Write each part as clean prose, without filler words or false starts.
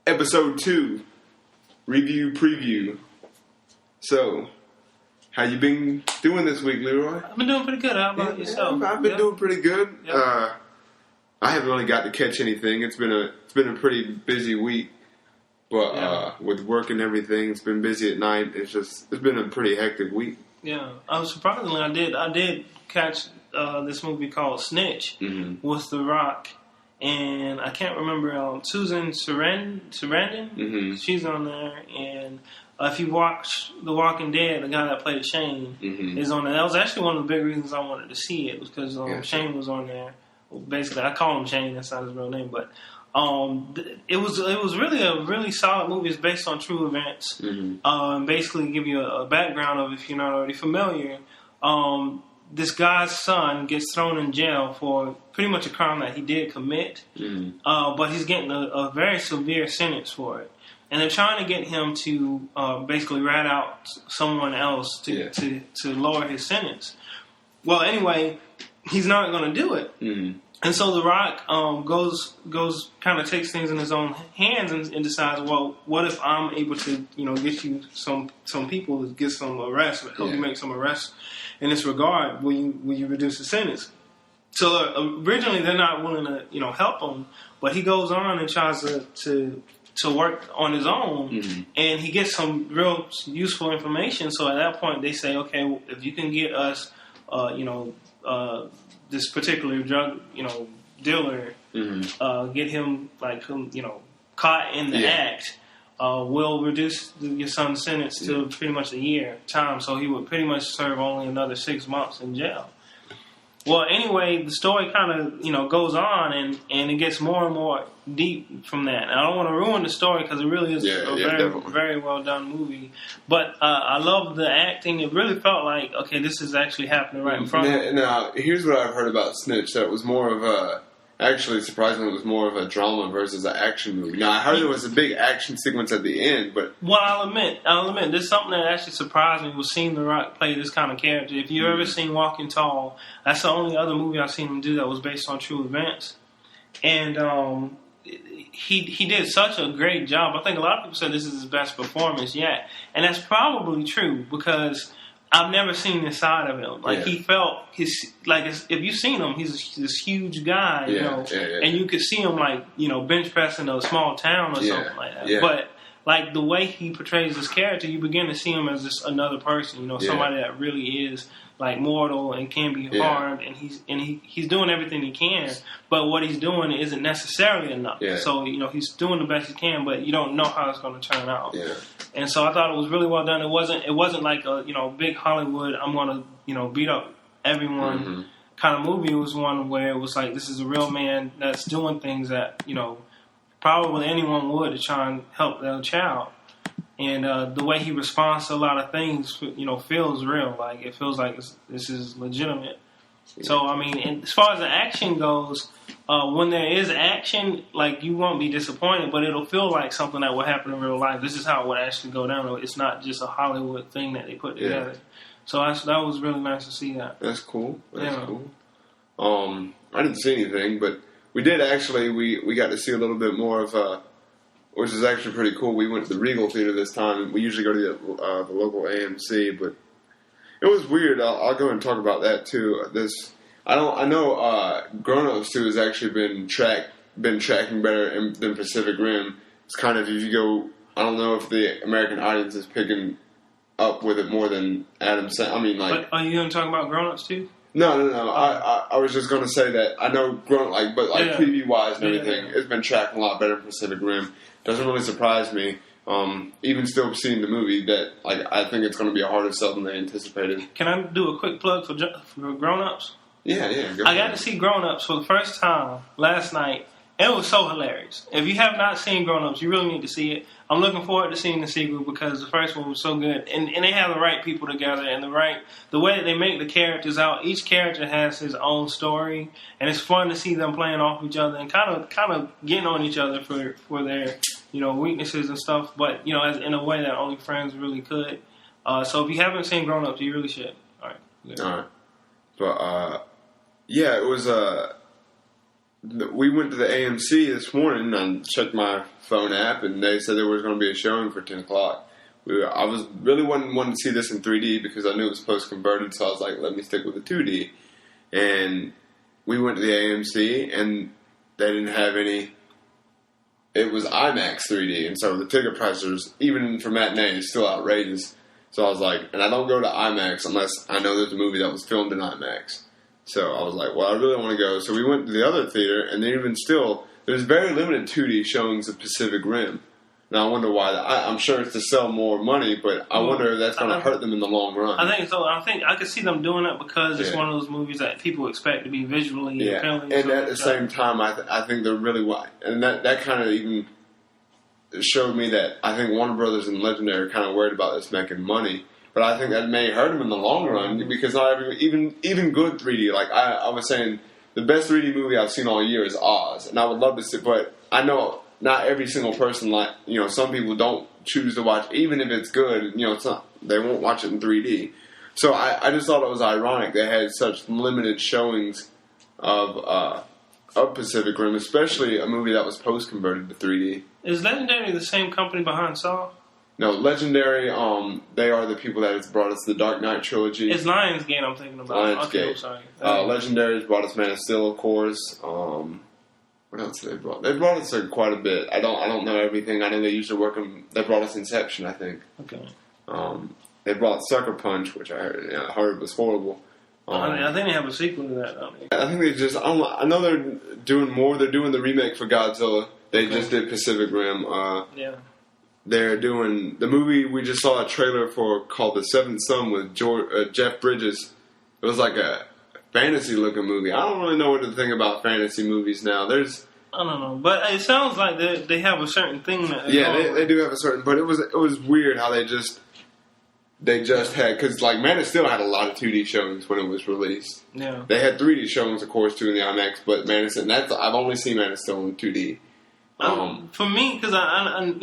Ep.2 review preview. So, how you been doing this week, Leroy? I've been doing pretty good. How about yourself? I've been doing pretty good. Yep. I haven't really got to catch anything. It's been a pretty busy week, but with work and everything, it's been busy at night. It's been a pretty hectic week. Yeah, surprisingly, I did catch this movie called Snitch with The Rock, and I can't remember Susan Sarandon. Mm-hmm. She's on there, and if you watch The Walking Dead, the guy that played Shane is on there. That was actually one of the big reasons I wanted to see it, was because Shane was on there. Well, basically, I call him Shane. That's not his real name, but it was really a really solid movie. It's based on true events. And basically give you a background of, if you're not already familiar. This guy's son gets thrown in jail for pretty much a crime that he did commit, but he's getting a very severe sentence for it. And they're trying to get him to basically rat out someone else to lower his sentence. Well, anyway, he's not going to do it. And so The Rock goes kind of takes things in his own hands and decides, well, what if I'm able to, get you some people to get some arrests, help you make some arrests in this regard? Will you reduce the sentence? So originally they're not willing to, help him, but he goes on and tries to work on his own, and he gets some real useful information. So at that point they say, okay, well, if you can get us, this particular drug, dealer, get him caught in the act, will reduce your son's sentence to pretty much a year time. So he would pretty much serve only another 6 months in jail. Well, anyway, the story kind of, goes on, and it gets more and more deep from that. And I don't want to ruin the story because it really is a very well done movie. But I love the acting. It really felt like, okay, this is actually happening right in front of me. Now, here's what I've heard about Snitch. That it was more of a... Actually, surprisingly, it was more of a drama versus an action movie. Now, I heard there was a big action sequence at the end, but... Well, I'll admit, there's something that actually surprised me was seeing The Rock play this kind of character. If you've ever seen Walking Tall, that's the only other movie I've seen him do that was based on true events. And he did such a great job. I think a lot of people said this is his best performance yet. And that's probably true, because I've never seen this side of him. He felt if you've seen him, he's this huge guy, and you could see him bench pressing a small town or something like that. Yeah. But the way he portrays this character, you begin to see him as just another person, somebody that really is mortal and can be harmed, and he's doing everything he can, but what he's doing isn't necessarily enough. Yeah. So he's doing the best he can, but you don't know how it's going to turn out. Yeah. And so I thought it was really well done. It wasn't like a big Hollywood, I'm going to beat up everyone kind of movie. It was one where it was like, this is a real man that's doing things that probably anyone would to try and help their child. And the way he responds to a lot of things, feels real. It feels like this is legitimate. Yeah. So, and as far as the action goes, when there is action, you won't be disappointed, but it'll feel like something that would happen in real life. This is how it would actually go down. It's not just a Hollywood thing that they put together. So that was really nice to see that. That's cool. That's cool. I didn't see anything, but we did actually. We got to see a little bit more of. Which is actually pretty cool. We went to the Regal Theater this time. We usually go to the local AMC, but it was weird. I'll go and talk about that too. I know Grown Ups 2 has actually been tracking better than Pacific Rim. It's kind of, if you go, I don't know if the American audience is picking up with it more than Adam said. But are you going to talk about Grown Ups 2? No. I was just going to say that I know preview wise and everything, it's been tracking a lot better than Pacific Rim. Doesn't really surprise me. Even still seeing the movie, that I think it's going to be a harder sell than they anticipated. Can I do a quick plug for Grown Ups? Yeah. I got to see Grown Ups for the first time last night. It was so hilarious. If you have not seen Grown Ups, you really need to see it. I'm looking forward to seeing the sequel because the first one was so good. And they have the right people together and the way that they make the characters out. Each character has his own story. And it's fun to see them playing off each other and kind of getting on each other for their weaknesses and stuff. But, as in a way that only friends really could. So if you haven't seen Grown Ups, you really should. All right. Yeah. All right. But, it was... we went to the AMC this morning and checked my phone app, and they said there was going to be a showing for 10 o'clock. I was really wanting to see this in 3D because I knew it was post-converted, so I was like, let me stick with the 2D. And we went to the AMC, and they didn't have any. It was IMAX 3D, and so the ticket prices, even for matinee, is still outrageous. So I was like, and I don't go to IMAX unless I know there's a movie that was filmed in IMAX. So I was like, well, I really want to go. So we went to the other theater, and then even still, there's very limited 2D showings of Pacific Rim. Now I wonder why. I'm sure it's to sell more money, but I wonder if that's going to hurt them in the long run. I think so. I think I could see them doing it because it's one of those movies that people expect to be visually appealing. And at the same time, I think they're really and that kind of even showed me that I think Warner Brothers and Legendary are kind of worried about this making money. But I think that may hurt them in the long run because not even good 3D. Like I was saying, the best 3D movie I've seen all year is Oz, and I would love to see. But I know not every single person some people don't choose to watch, even if it's good. It's not, they won't watch it in 3D. So I just thought it was ironic they had such limited showings of Pacific Rim, especially a movie that was post converted to 3D. Is Legendary the same company behind Saw? No, Legendary, they are the people that has brought us the Dark Knight trilogy. It's Lionsgate I'm thinking about. Lionsgate. Okay, I'm sorry. Legendary has brought us Man of Steel, of course. What else have they brought? They brought us quite a bit. I don't know everything. I know they used to work on. They brought us Inception, I think. Okay. They brought Sucker Punch, which I heard was horrible. I think they have a sequel to that, don't they? I think they just. I know they're doing more. They're doing the remake for Godzilla. They just did Pacific Rim. Yeah. They're doing the movie we just saw a trailer for called The Seventh Son with Jeff Bridges. It was like a fantasy-looking movie. I don't really know what to think about fantasy movies now. I don't know, but it sounds like they have a certain thing. They do have a certain. But it was weird how they just had, because like Man of Steel had a lot of 2D showings when it was released. Yeah, they had 3D showings, of course, too in the IMAX. But Man of Steel, I've only seen Man of Steel in 2D. For me, because I'm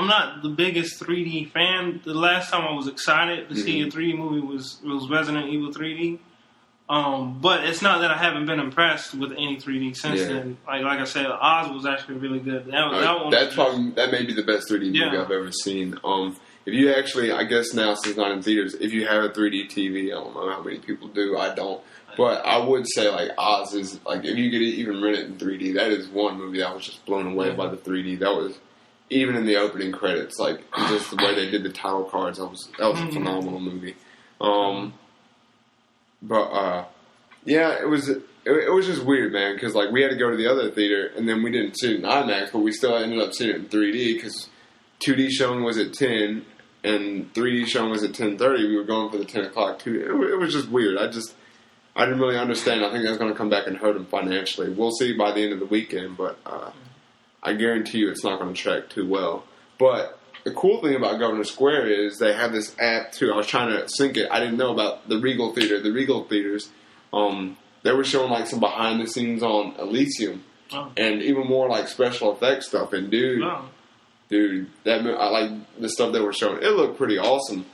not the biggest 3D fan. The last time I was excited to see a 3D movie was Resident Evil 3D. But it's not that I haven't been impressed with any 3D since then. Like I said, Oz was actually really good. That may be the best 3D movie I've ever seen. If you actually, I guess now since it's not in theaters, if you have a 3D TV, I don't know how many people do. I don't. But I would say, like, Oz is, like, if you could even rent it in 3D, that is one movie that I was just blown away by the 3D. That was, even in the opening credits, like, just the way they did the title cards, that was a phenomenal movie. It was just weird, man, because, like, we had to go to the other theater, and then we didn't see it in IMAX, but we still ended up seeing it in 3D, because 2D showing was at 10, and 3D showing was at 10:30. We were going for the 10 o'clock, too. It was just weird. I didn't really understand. I think that's going to come back and hurt them financially. We'll see by the end of the weekend, but I guarantee you it's not going to track too well. But the cool thing about Governor Square is they have this app, too. I was trying to sync it. I didn't know about the Regal Theater. The Regal Theaters, they were showing, like, some behind-the-scenes on Elysium and even more, like, special effects stuff. And, dude, I like the stuff they were showing. It looked pretty awesome.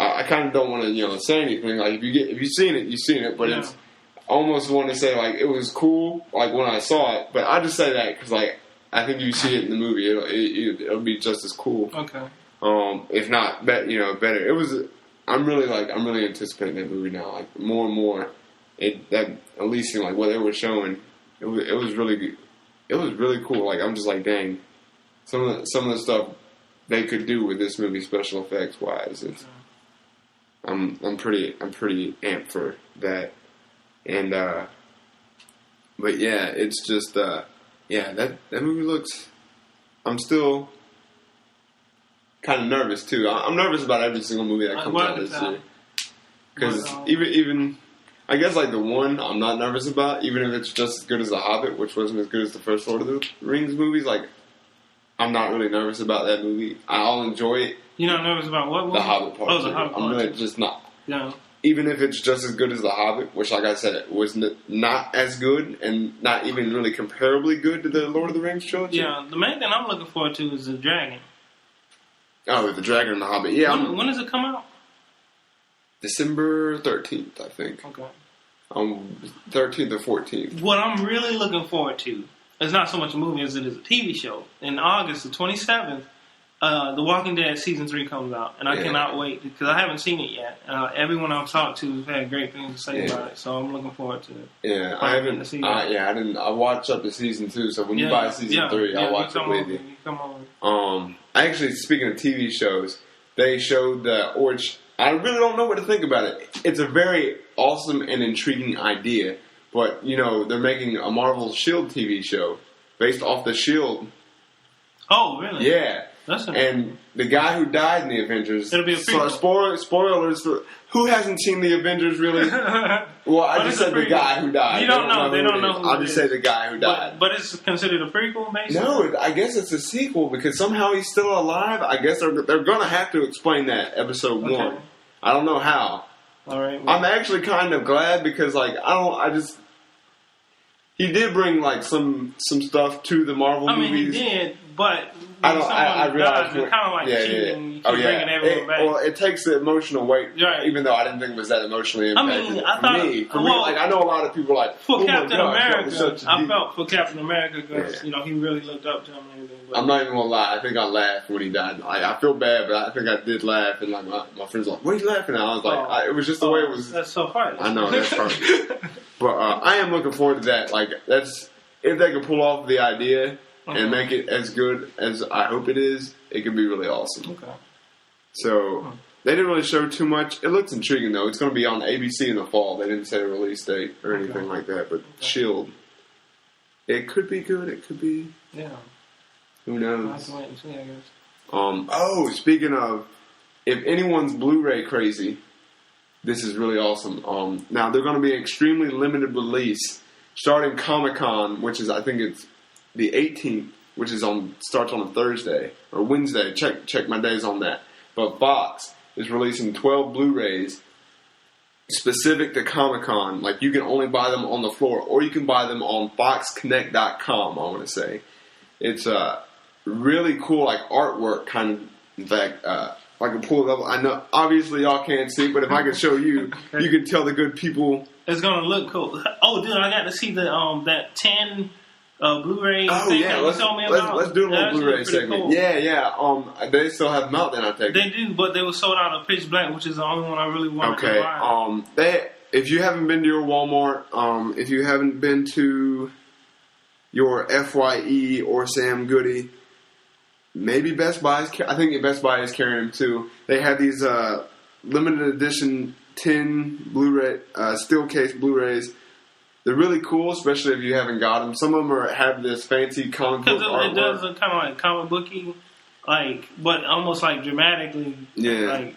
I kind of don't want to, say anything. Like, if you've seen it, you've seen it. But it's almost want to say, like, it was cool, like, when I saw it. But I just say that because, like, I think you see it in the movie, it'll be just as cool. Okay. If not, better. It was. I'm really anticipating that movie now. Like, more and more, that Elysium, like what they were showing, it was really good. It was really cool. Like, I'm just like, dang, some of the stuff they could do with this movie, special effects wise. I'm pretty amped for that, and but yeah, it's just that movie looks. I'm still kind of nervous too. I'm nervous about every single movie that comes out this year, because even I guess like the one I'm not nervous about, even if it's just as good as The Hobbit, which wasn't as good as the first Lord of the Rings movies. Like, I'm not really nervous about that movie. I'll enjoy it. You're not nervous about what movie? The Hobbit part. Oh, The Hobbit part. I'm really just not. Yeah. Even if it's just as good as The Hobbit, which, like I said, was not as good and not even really comparably good to the Lord of the Rings trilogy. Yeah, the main thing I'm looking forward to is the dragon. Oh, the dragon and the Hobbit. Yeah. When does it come out? December 13th, I think. Okay. on 13th or 14th. What I'm really looking forward to is not so much a movie as it is a TV show. In August, the 27th, The Walking Dead Season 3 comes out. And I cannot wait because I haven't seen it yet. Everyone I've talked to has had great things to say about it. So I'm looking forwed to it. Yeah, I haven't. I watched up to Season 2. So when you buy Season 3, I'll watch it with you. Come on. Actually, speaking of TV shows, they showed which I really don't know what to think about it. It's a very awesome and intriguing idea. But, they're making a Marvel S.H.I.E.L.D. TV show based off the S.H.I.E.L.D. Oh, really? Yeah. And the guy who died in the Avengers. It'll be a prequel. Spoilers. Who hasn't seen the Avengers, really? Well, I just said the guy who died. You don't know. They don't know who I'll just say the guy who died. But it's considered a prequel, basically? No, I guess it's a sequel because somehow he's still alive. I guess they're going to have to explain that episode 1. I don't know how. All right. Well. I'm actually kind of glad because, he did bring, some stuff to the Marvel movies. He did, but I realized it's kind of like cheating. You keep bringing everyone back. Well, it takes the emotional weight, even though I didn't think it was that emotionally impactful. I know a lot of people are like, for Captain America, I felt for Captain America because, he really looked up to him and everything. But I'm not even going to lie. I think I laughed when he died. I feel bad, but I think I did laugh. And, my friends were like, what are you laughing at? I was like, it was just the way it was. That's so funny. I know, that's funny. But I am looking forward to that. If they can pull off the idea and make it as good as I hope it is, it could be really awesome. Okay. So, they didn't really show too much. It looks intriguing, though. It's going to be on ABC in the fall. They didn't say a release date or anything like that. But S.H.I.E.L.D. It could be good. It could be. Yeah. Who knows? I'll have to wait and see, I guess. Speaking of, if anyone's Blu-ray crazy, this is really awesome. Now, they're going to be an extremely limited release starting Comic-Con, which is, I think it's the 18th, which is starts on a Thursday or Wednesday. Check my days on that. But Fox is releasing 12 Blu-rays specific to Comic-Con. You can only buy them on the floor, or you can buy them on foxconnect.com, I want to say. It's really cool, artwork kind of. In fact, if I can pull it up, I know obviously y'all can't see, but if I can show you, you can tell the good people. It's gonna look cool. Oh, dude, I got to see the that 10 Blu-ray. Oh thing yeah, let's do a little Blu-ray segment. Cool. Yeah. They still have them out then, I take it. They do, but they were sold out of Pitch Black, which is the only one I really wanted to buy. If you haven't been to your Walmart, if you haven't been to your FYE or Sam Goody, maybe Best Buy I think Best Buy is carrying them too. They have these limited edition 10 Blu-ray steel case Blu-rays. They're really cool, especially if you haven't got them. Some of them have this fancy comic book artwork. It does look kind of like comic booky, but almost dramatically, in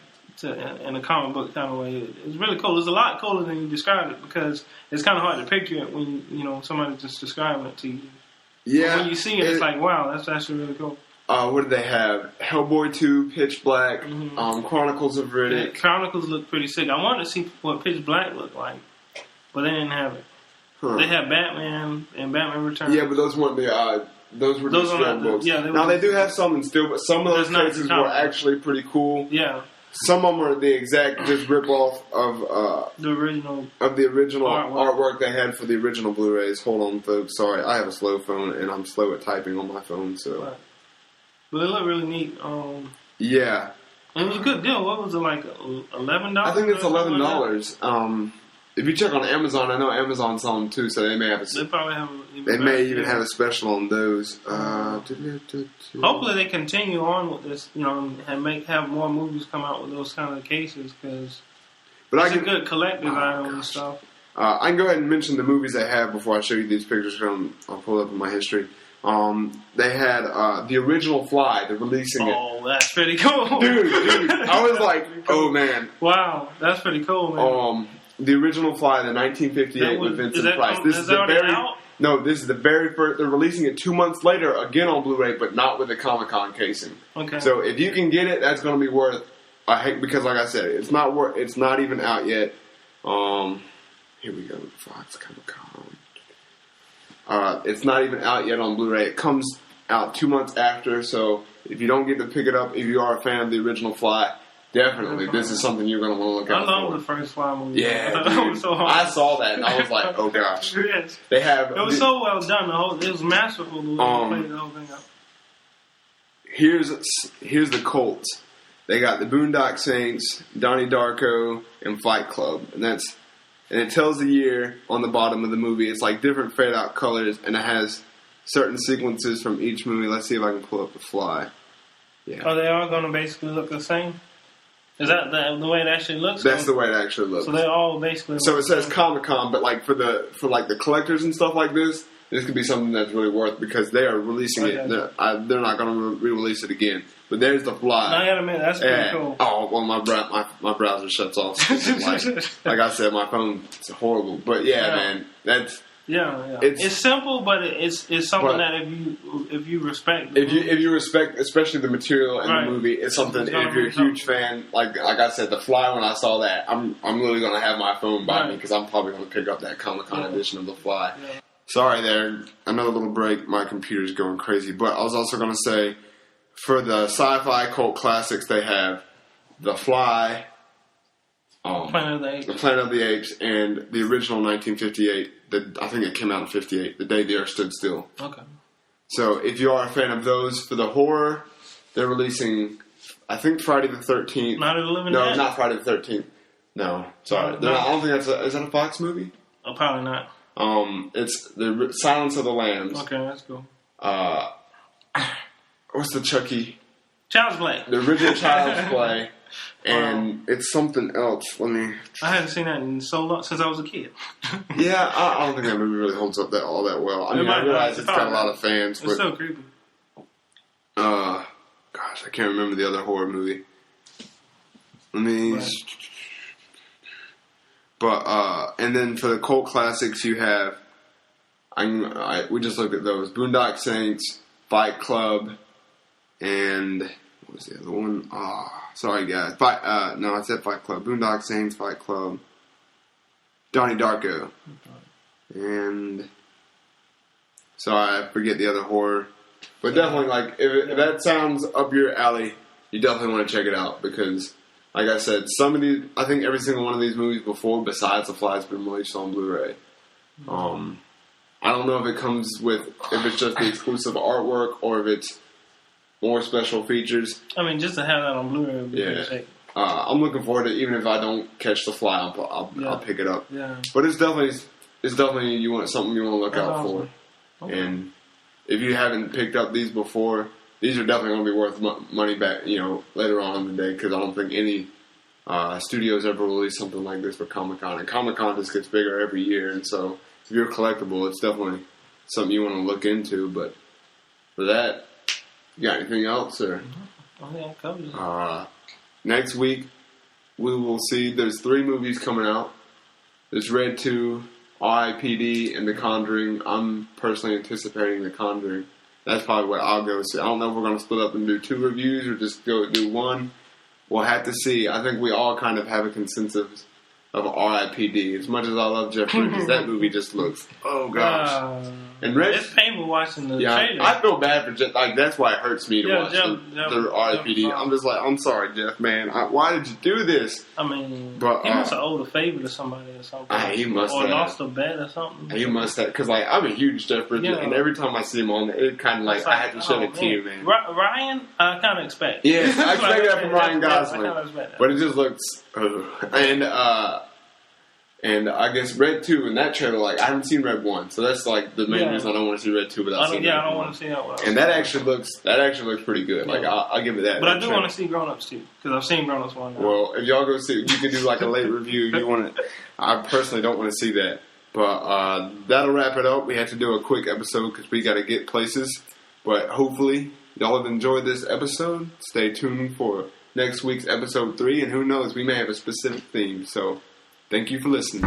a comic book kind of way. It's really cool. It's a lot cooler than you described it because it's kind of hard to picture it when somebody just describing it to you. Yeah, but when you see it, it's wow, that's actually really cool. What did they have? Hellboy 2, Pitch Black, Chronicles of Riddick. Yeah, Chronicles look pretty sick. I wanted to see what Pitch Black looked like, but they didn't have it. Huh. They had Batman and Batman Returns. Yeah, but those weren't those were just straight books. Now they do have some in steel, but some of those cases were actually pretty cool. Yeah. Some of them are the exact just rip-off of the original artwork they had for the original Blu-rays. Hold on, folks. Sorry, I have a slow phone, and I'm slow at typing on my phone, so... Right. But they look really neat. Yeah. And it was a good deal. What was it, $11? I think it's $11. If you check on Amazon, I know Amazon sells them too, so they may have They may even have a special on those. Hopefully they continue on with this, and have more movies come out with those kind of cases, because it's a good collector's item and stuff. I can go ahead and mention the movies they have before I show you these pictures. I'll pull up in my history. They had the original Fly. They're releasing it. Oh, that's pretty cool, dude! I was like, oh man, wow, that's pretty cool, man. The original Fly, the 1958 with Vincent Price. This is the very out? No, this is the very first. They're releasing it 2 months later, again on Blu-ray, but not with a Comic-Con casing. Okay. So if you can get it, that's going to be worth. Because like I said, it's not even out yet. Here we go, Fox Comic-Con. It's not even out yet on Blu-ray. It comes out 2 months after. So if you don't get to pick it up, if you are a fan of the original Fly, Definitely. This is something you're going to want to look out for. I love the first Fly movie. Yeah, It was so hard. I saw that and I was like, oh gosh. Yes. They have. It was so well done. It was masterful the way they played the whole thing up. Here's the Colts. They got the Boondock Saints, Donnie Darko, and Fight Club, and it tells the year on the bottom of the movie. It's like different fade out colors, and it has certain sequences from each movie. Let's see if I can pull up the fly. Yeah. Are they all going to basically look the same? Is that the way it actually looks? That's the way it actually looks. So they all basically. So it says comiccon, but like for the collectors and stuff like this could be something that's really worth because they are releasing it. They're not going to re-release it again. But there's the fly. I gotta admit, that's pretty cool. Oh well, my browser shuts off. like I said, my phone is horrible. But man, that's. Yeah. It's simple, but it's something that if you respect, if you respect, especially the material in the movie, it's something. If you're a huge fan, like I said, The Fly. When I saw that, I'm literally gonna have my phone by me because I'm probably gonna pick up that Comic-Con edition of The Fly. Yeah. Sorry, there. Another little break. My computer's going crazy. But I was also gonna say, for the sci-fi cult classics, they have The Fly. Planet of the Apes. The Planet of the Apes and the original 1958. I think it came out in 58, The Day the Earth Stood Still. Okay. So if you are a fan of those, for the horror, they're releasing, I think, Friday the 13th. Night of the Living No, Dead? not Friday the 13th. No, sorry. No. I don't think that's is that a Fox movie? Oh, probably not. It's the Silence of the Lambs. Okay, that's cool. What's the Chucky? Child's Play. The original Child's Play. And it's something else. I hadn't seen that in so long since I was a kid. Yeah, I don't think that movie really holds up all that well. I mean, I realize it's got a lot of fans, but it's so creepy. Gosh, I can't remember the other horror movie. But and then for the cult classics, you have we just looked at those: Boondock Saints, Fight Club, and what was the other one? Sorry guys. No, I said Fight Club. Boondock Saints, Fight Club, Donnie Darko, and sorry, I forget the other horror. But definitely, like, if that sounds up your alley, you definitely want to check it out because, like I said, some of these, I think every single one of these movies before, besides The Fly, has been released on Blu-ray. I don't know if it comes with, if it's just the exclusive artwork or if it's more special features. I mean, just to have that on Blu-ray would be pretty sick. I'm looking forward to it. Even if I don't catch The Fly, I'll pick it up. Yeah. But it's definitely something you want to look out for. Okay. And if you haven't picked up these before, these are definitely going to be worth money back, later on in the day, because I don't think any studios ever released something like this for Comic-Con. And Comic-Con just gets bigger every year, and so if you're collectible, it's definitely something you want to look into. But for that, you got anything else? Or that covers it. Next week, we will see there's 3 movies coming out. There's Red 2, R.I.P.D., and The Conjuring. I'm personally anticipating The Conjuring. That's probably what I'll go see. I don't know if we're going to split up and do 2 reviews or just go do 1. We'll have to see. I think we all kind of have a consensus of R.I.P.D. As much as I love Jeff Bridges, that movie just looks, oh gosh. And it's painful watching the trailer. I feel bad for Jeff. Like, that's why it hurts me to watch the R.I.P.D. I'm just like, I'm sorry, Jeff, man. Why did you do this? I mean, he must have owed a favor to somebody or something. He must or have. lost a bet or something. He must have. Because, like, I'm a huge Jeff Bridges, and every time I see him on it kind of like, I have to shed a tear, man. Ryan, I kind of expect. Yeah, I expect that from Ryan Gosling. I kind of expect that. But it just looks... And I guess Red 2 in that trailer, like, I haven't seen Red 1, so that's like the main reason I don't want to see Red 2 without seeing Red 1. I don't want to see that one. And that actually looks pretty good. Yeah. Like, I'll give it that. But I do want to see Grown Ups too, because I've seen Grown Ups 1 now. Well, if y'all go see, you can do like a late review if you want to. I personally don't want to see that. But that'll wrap it up. We had to do a quick episode because we got to get places. But hopefully, y'all have enjoyed this episode. Stay tuned for next week's episode 3, and who knows, we may have a specific theme. So, thank you for listening.